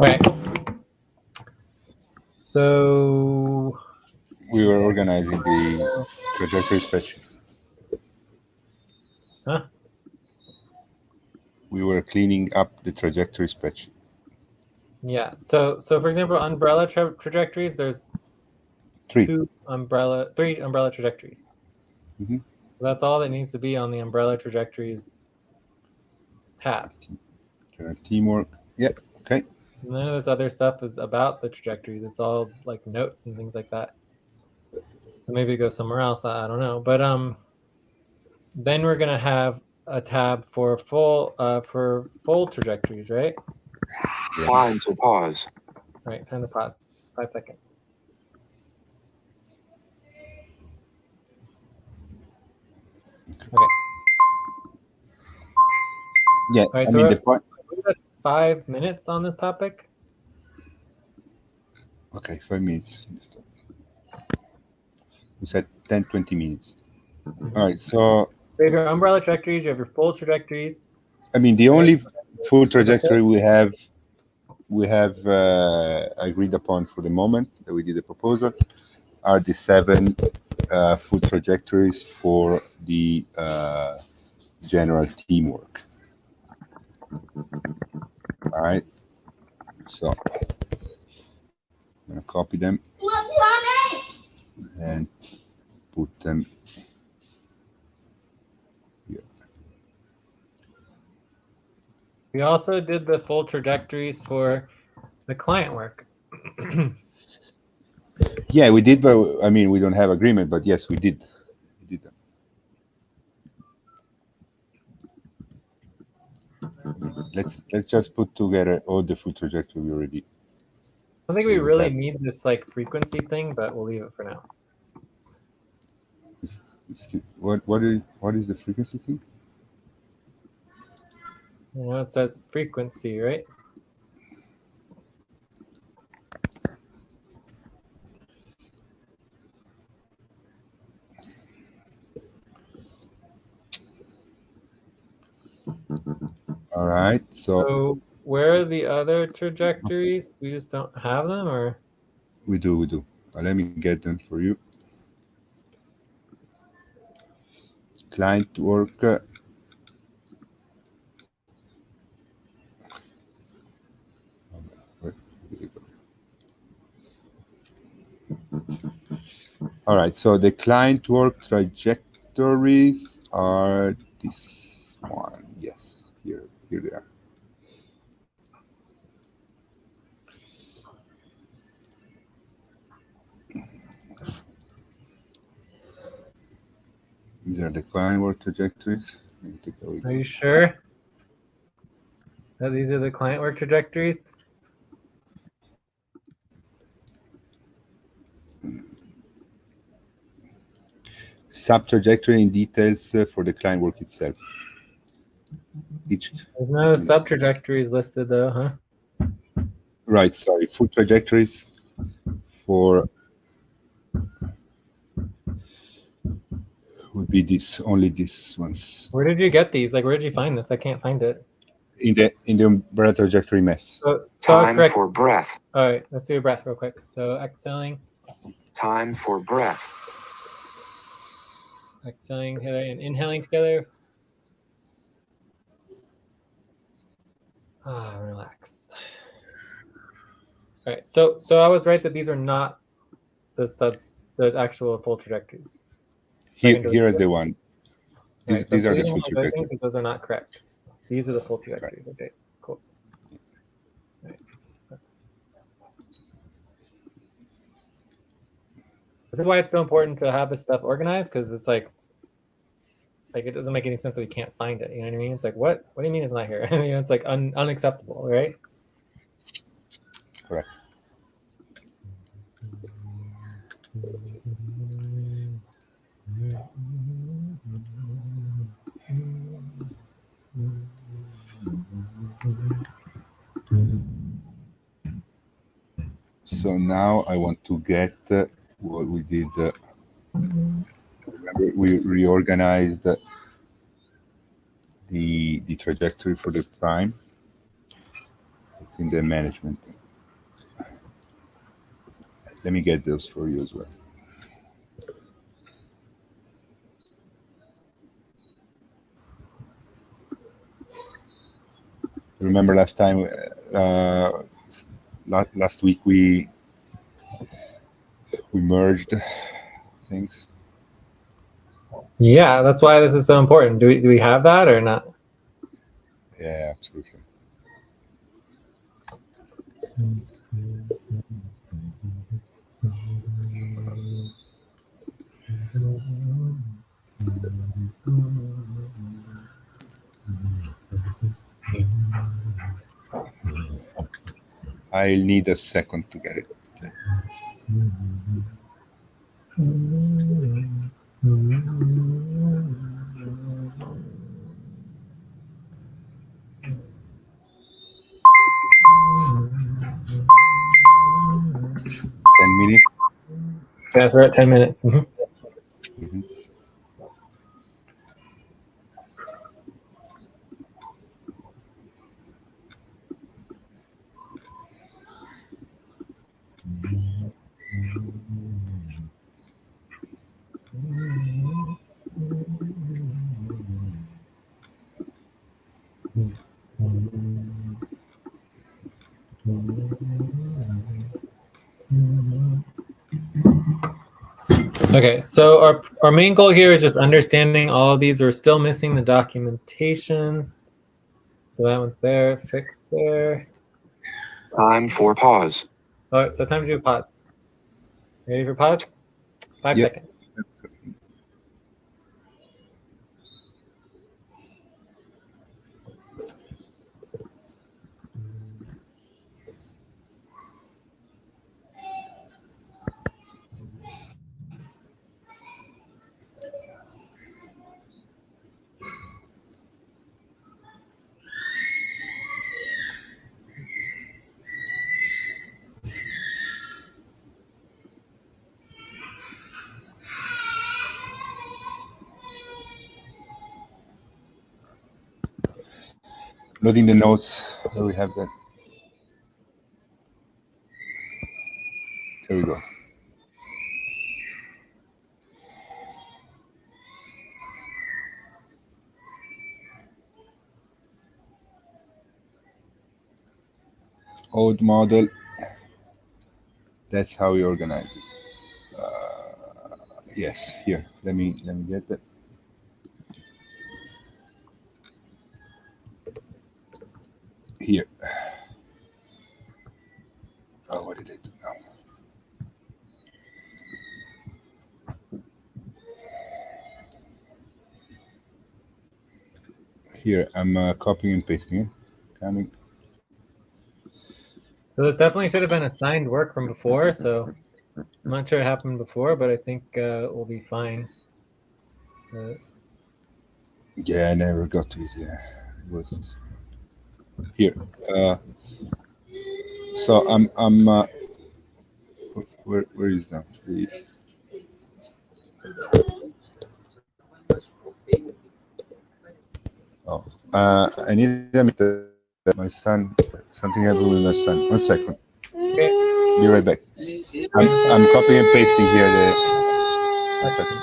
Okay. So we were organizing the trajectory spreadsheet. Huh? We were cleaning up the trajectory spreadsheet. Yeah. So for example, umbrella trajectories, there's Three three umbrella trajectories. Mm-hmm. So that's all that needs to be on the umbrella trajectories tab. Teamwork. Yeah. Okay. None of this other stuff is about the trajectories. It's all like notes and things like that. So maybe it goes somewhere else. I don't know. But then we're gonna have a tab for full trajectories, right? Yeah. Time to pause. Right. Time to pause. 5 seconds. Okay. Yeah. Right, I so mean, the point. we got 5 minutes on this topic. Okay, 5 minutes. We said 10, 20 minutes. All right. So you have your umbrella trajectories, you have your full trajectories. I mean, the only full trajectory we have agreed upon for the moment that we did the proposal are the 7 full trajectories for the general teamwork. All right. So I'm gonna copy them and put them here. We also did the full trajectories for the client work. Yeah, we did, but I mean, we don't have agreement, but yes, we did. We did them. Let's just put together all the full trajectory we already. I think we really need this like frequency thing, but we'll leave it for now. What is the frequency thing? You know, it says frequency, right? All right. So where are the other trajectories? We just don't have them, or we do. Let me get them for you. Client work. All right. So the client work trajectories are this one. Yes. Here they are. These are the client work trajectories. are you sure that these are the client work trajectories? Sub-trajectory in details for the client work itself. There's no sub-trajectories listed though, huh? Right, sorry. Full trajectories for would be only these ones. Where did you get these? Like, where did you find this? I can't find it. In the umbrella trajectory mess. So Time for breath. All right, let's do a breath real quick. So exhaling. Time for breath. Exhaling together and inhaling together. Relax. All right, so I was right that these are not the actual full trajectories. Here are the one. These are the full trajectories. Because those are not correct. These are the full trajectories. Right. Okay, cool. Right. This is why it's so important to have this stuff organized, because it's like it doesn't make any sense that we can't find it. You know what I mean? It's like, what do you mean it's not here? You know, it's like unacceptable, right? Correct. So now I want to get what we did. We reorganized the trajectory for the prime. in the management thing. Let me get those for you as well. Remember last time, last week we merged things. Yeah, that's why this is so important. Do we have that or not? Yeah, absolutely. I'll need a second to get it. Okay. 10 minutes. Yes, we're at 10 minutes. Mhm. Mhm. Okay, so our main goal here is just understanding all of these. We're still missing the documentations. So that one's there, fixed there. Time for pause. All right, so time to do a pause. Ready for pause? 5 Yep. seconds. Loading the notes. Where we have that. There we go. Old model. That's how we organize it. Yes, here. Let me get that. Here. Oh, what did I do now? Here, I'm copying and pasting it. Coming. So this definitely should have been assigned work from before. So I'm not sure it happened before, but I think we'll be fine. Yeah, I never got to it. Yeah, it was here. So I'm where is now? Oh, I need to meet my son. Something happened with my son. 1 second. Okay. Be right back. I'm copying and pasting here. One second.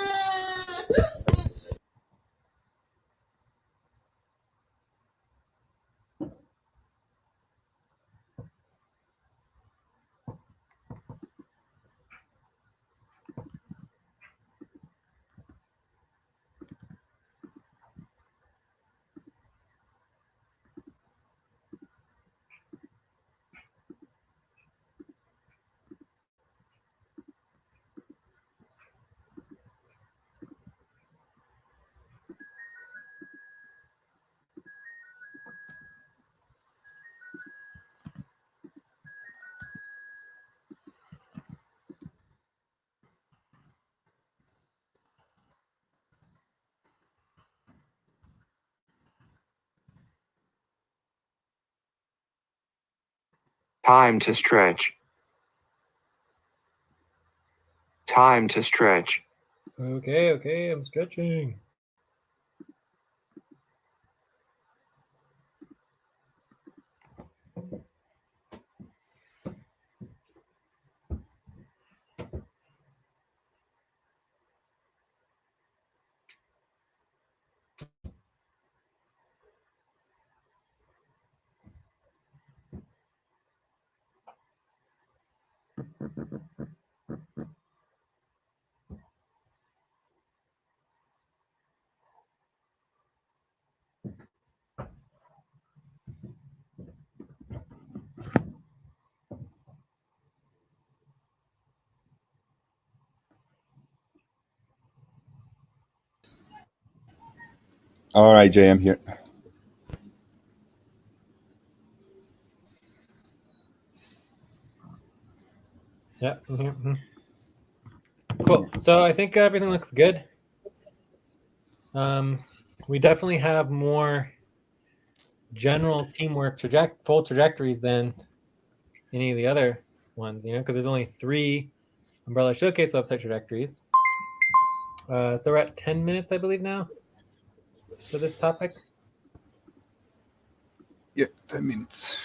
Time to stretch. Time to stretch. Okay, I'm stretching. All right, Jay, I'm here. Yeah, I'm here. Cool. So I think everything looks good. We definitely have more general teamwork full trajectories than any of the other ones, because there's only 3 Umbrella Showcase website trajectories. So we're at 10 minutes, I believe, now for this topic. Yeah, 10 minutes.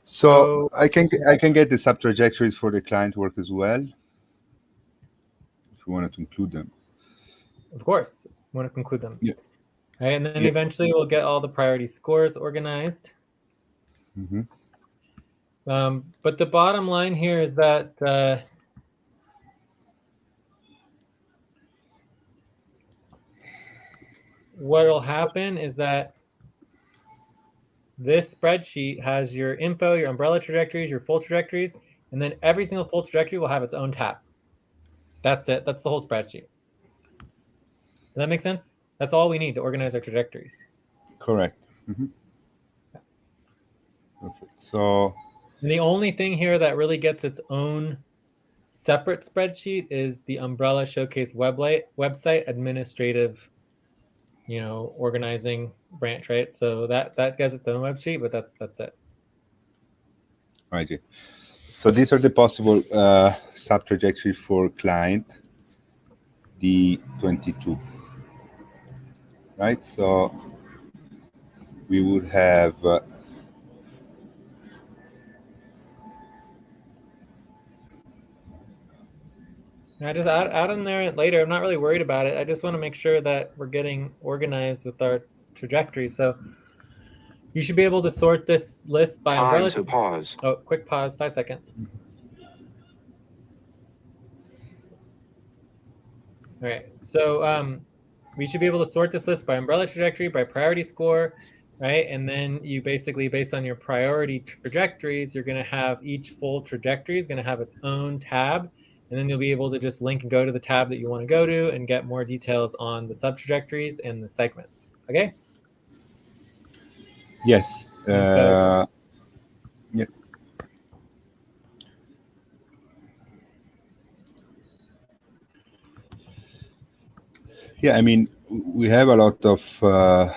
So I can get the sub trajectories for the client work as well, if you wanted to include them. Of course, we want to conclude them. Yeah. Right, and then eventually we'll get all the priority scores organized. Mm-hmm. But the bottom line here is that what will happen is that this spreadsheet has your info, your umbrella trajectories, your full trajectories, and then every single full trajectory will have its own tab. That's it. That's the whole spreadsheet. Does that make sense? That's all we need to organize our trajectories. Correct. Mm-hmm. Perfect. So, and the only thing here that really gets its own separate spreadsheet is the Umbrella Showcase website administrative, organizing branch, right? So that gets its own web sheet, but that's it. right. So these are the possible sub trajectory for client D22, right? So we would have I just add in there later. I'm not really worried about it. I just want to make sure that we're getting organized with our trajectory. So you should be able to sort this list by umbrella. Time to pause. Oh, quick pause, 5 seconds. All right, so we should be able to sort this list by umbrella trajectory, by priority score, right? And then you basically, based on your priority trajectories, you're going to have each full trajectory is going to have its own tab. And then you'll be able to just link and go to the tab that you want to go to and get more details on the sub trajectories and the segments. Okay? yes. Yeah. Yeah, I mean, we have a lot of all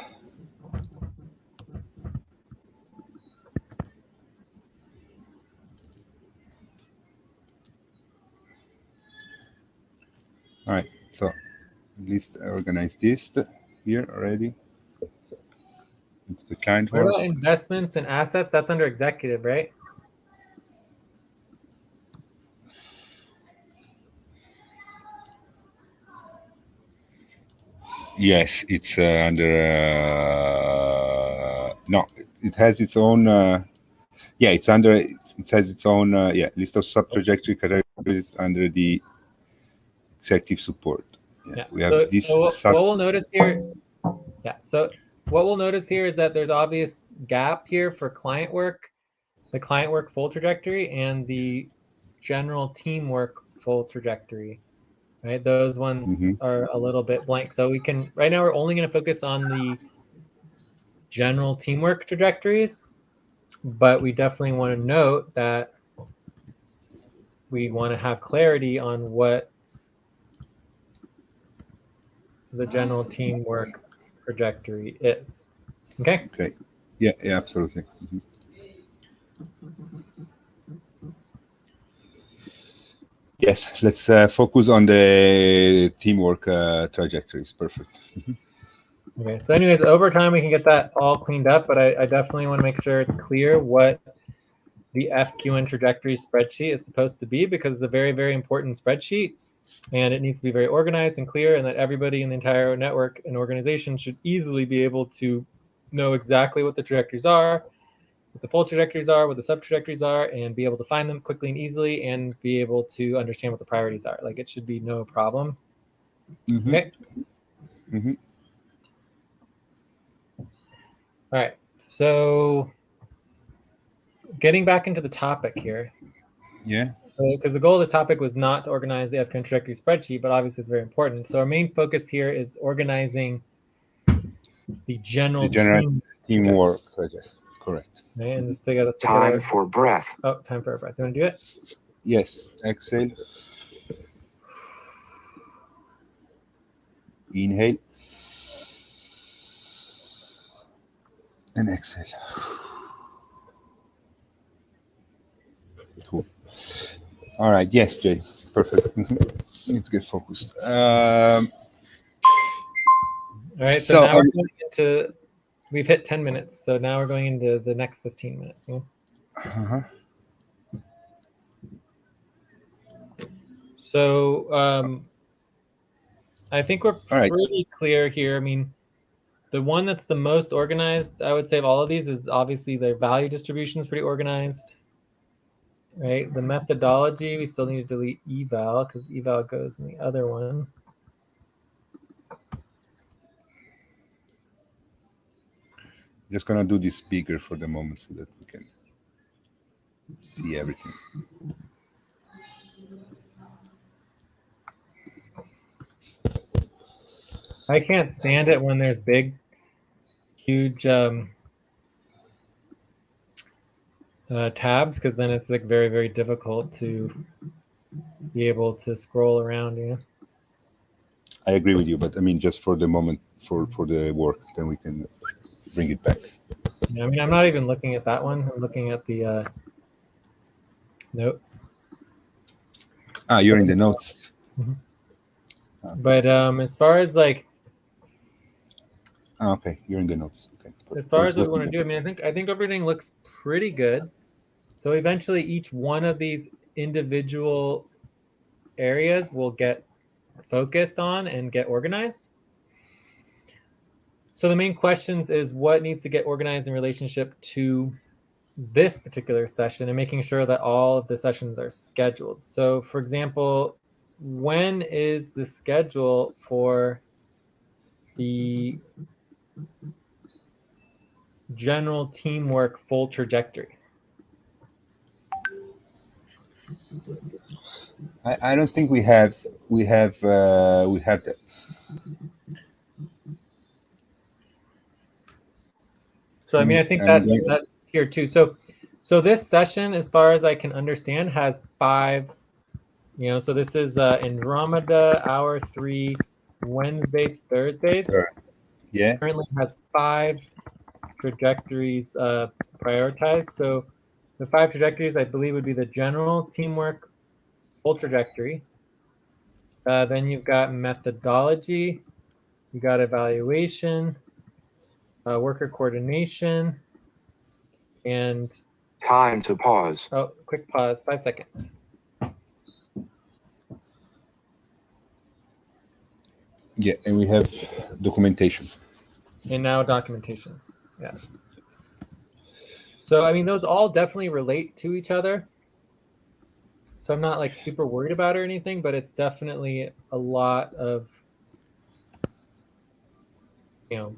right, so at least I organize this here already. It's the client What work. about investments and assets? That's under executive, right? Yes, it's under no, it has its own yeah, it's under it has its own list of sub trajectory categories under the executive support. Yeah. We have this what we'll notice here, so what we'll notice here is that there's obvious gap here for client work, the client work full trajectory, and the general teamwork full trajectory, right? Those ones are a little bit blank. So we can, right now we're only going to focus on the general teamwork trajectories, but we definitely want to note that we want to have clarity on what the general teamwork trajectory is. Okay? Okay. Yeah, absolutely. Yes, let's focus on the teamwork trajectories. Perfect. Okay, so anyways, over time we can get that all cleaned up, but I definitely want to make sure it's clear what the FQN trajectory spreadsheet is supposed to be, because it's a very, very important spreadsheet, and it needs to be very organized and clear, and that everybody in the entire network and organization should easily be able to know exactly what the trajectories are, what the full trajectories are, what the sub trajectories are, and be able to find them quickly and easily, and be able to understand what the priorities are. Like, it should be no problem. Okay. All right, so getting back into the topic here. Yeah. because the goal of this topic was not to organize the upcoming trajectory spreadsheet, but obviously it's very important. So our main focus here is organizing the general teamwork project. Correct. Right? And just together. Time for breath. Oh, time for a breath. Do you want to do it? Yes. Exhale. Inhale. And exhale. Cool. All right. Yes, Jay. Perfect. Let's get focused. All right. So now we're going into. We've hit 10 minutes, so now we're going into the next 15 minutes. Yeah? So I think we're pretty clear here. I mean, the one that's the most organized, I would say, of all of these is obviously their value distribution is pretty organized. Right? The methodology, we still need to delete eval because eval goes in the other one. Just gonna do this bigger for the moment so that we can see everything. I can't stand it when there's big, huge tabs, because then it's like very, very difficult to be able to scroll around. You know. I agree with you, but I mean, just for the moment, for the work, then we can bring it back. Yeah, I mean, I'm not even looking at that one. I'm looking at the notes. Ah, you're in the notes. Mm-hmm. But as far as like, okay, you're in the notes. Okay. As far as what we want to do, I mean, I think everything looks pretty good. So eventually, each one of these individual areas will get focused on and get organized. So the main questions is what needs to get organized in relationship to this particular session and making sure that all of the sessions are scheduled. So for example, when is the schedule for the general teamwork full trajectory? I don't think we have that. So I mean, I think that's here too. So this session, as far as I can understand, has 5. So this is Andromeda Hour 3, Wednesday, Thursdays. Yeah. Currently has 5 trajectories prioritized. So the 5 trajectories, I believe, would be the general teamwork full trajectory. Then you've got methodology, you got evaluation, worker coordination, and time to pause. Oh, quick pause, 5 seconds. Yeah, and we have documentation. And now documentations. Yeah. So I mean, those all definitely relate to each other. So I'm not like super worried about it or anything, but it's definitely a lot of, a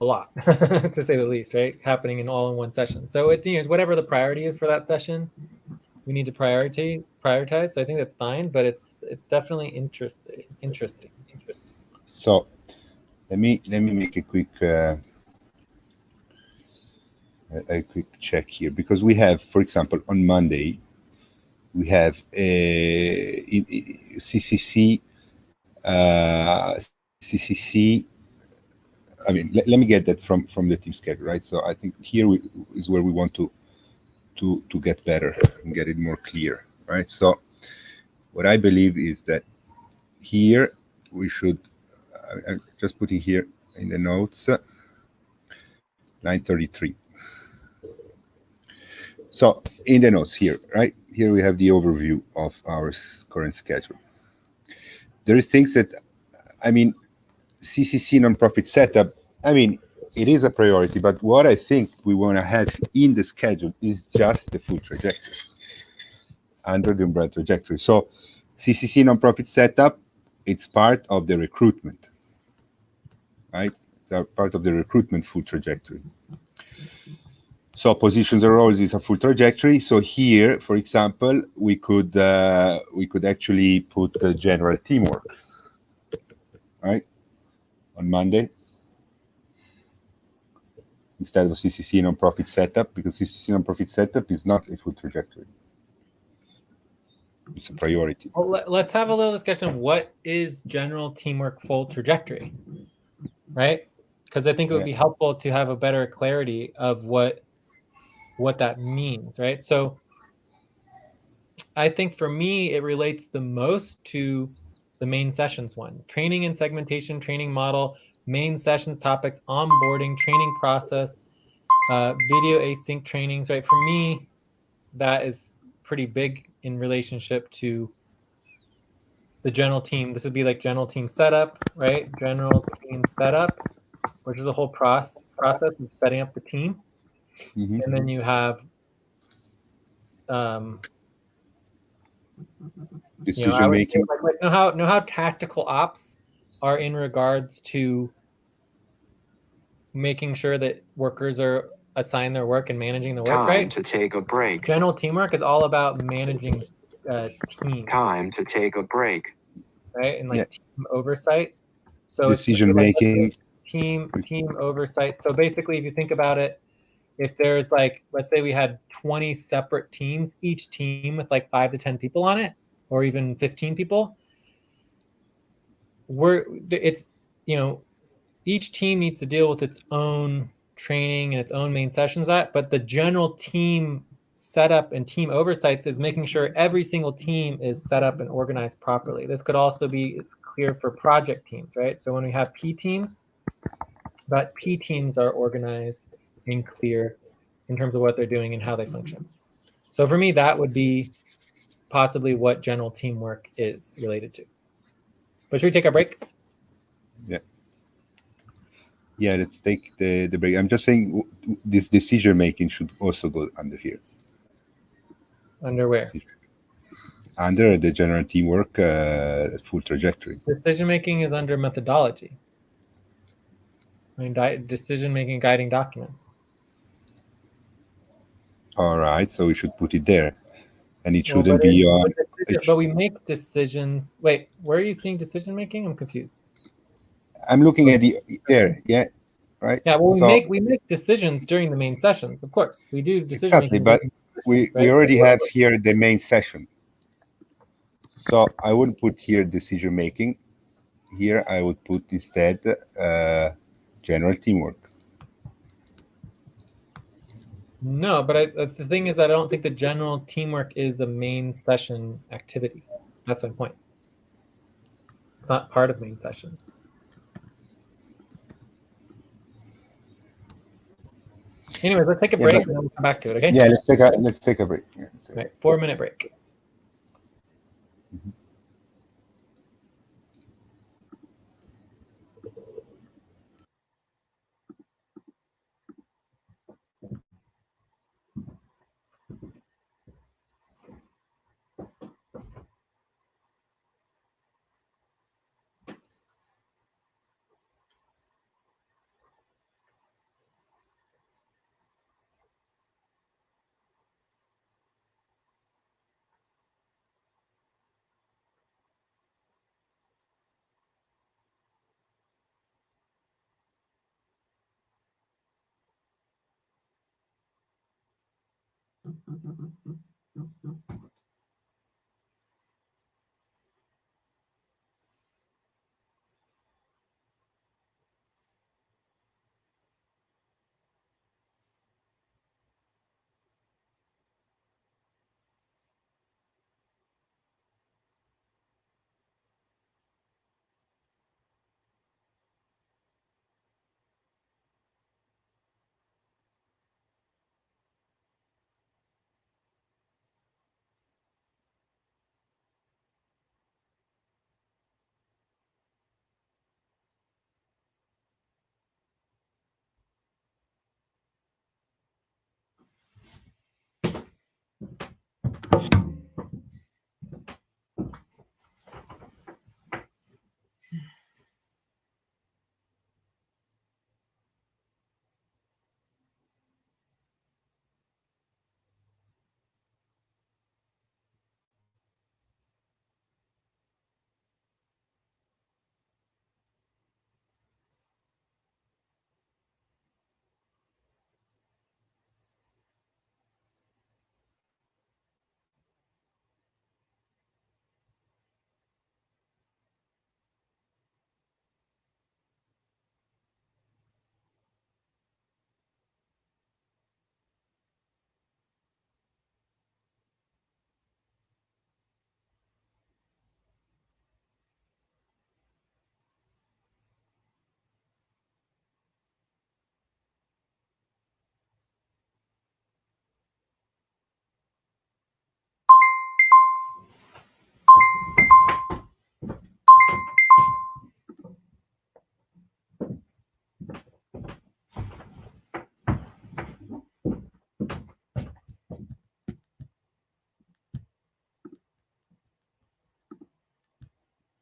lot to say the least, right? Happening in all in one session. So it's whatever the priority is for that session, we need to prioritize. So I think that's fine, but it's definitely interesting. So let me make a quick check here, because we have, for example, on Monday we have a CCC. CCC. I mean, let me get that from the team schedule, right? So I think here is where we want to get better and get it more clear, right? So what I believe is that here we should, I'm just putting here in the notes, line 33. So in the notes here, right? Here we have the overview of our current schedule. There is things that, I mean, CCC nonprofit setup, I mean, it is a priority, but what I think we want to have in the schedule is just the full trajectories under the umbrella trajectory. So CCC nonprofit setup, it's part of the recruitment, right? It's part of the recruitment full trajectory. So positions and roles is a full trajectory. So here, for example, we could actually put the general teamwork, right, on Monday instead of CCC nonprofit setup, because CCC nonprofit setup is not a full trajectory. It's a priority. Well, let's have a little discussion of what is general teamwork full trajectory, right? Because I think it would be helpful to have a better clarity of what that means, right? So I think for me, it relates the most to the main sessions one: training and segmentation, training model, main sessions topics, onboarding, training process, video async trainings, right? For me, that is pretty big in relationship to the general team. This would be like general team setup, right? General team setup, which is a whole process of setting up the team. Mm-hmm. And then you have decision making. Know how tactical ops are in regards to making sure that workers are assigned their work and managing the work. Time right? to take a break. General teamwork is all about managing teams. Time to take a break. Right, and like team oversight. So decision making. Team oversight. So basically, if you think about it, if there's like, let's say we had 20 separate teams, each team with like 5 to 10 people on it, or even 15 people, it's, each team needs to deal with its own training and its own main sessions but the general team setup and team oversights is making sure every single team is set up and organized properly. This could also be, it's clear for project teams, right? So when we have P teams, but P teams are organized and clear in terms of what they're doing and how they function. So for me, that would be possibly what general teamwork is related to. But should we take a break? Yeah, let's take the break. I'm just saying this decision making should also go under here. Under where? Under the general teamwork full trajectory. Decision making is under methodology. Decision making guiding documents. All right, so we should put it there, and it shouldn't be on. But we make decisions. Wait, where are you seeing decision making? I'm confused. I'm looking at there. Yeah, right. Yeah, well, we make decisions during the main sessions, of course. We do decision exactly, making. But we already have here the main session. So I wouldn't put here decision making. Here I would put instead general teamwork. No, but the thing is, I don't think the general teamwork is a main session activity. That's my point. It's not part of main sessions. Anyways, let's take a break and then we'll come back to it, okay? Yeah, let's take a break. Yeah, right, 4-minute break. Mm-hmm.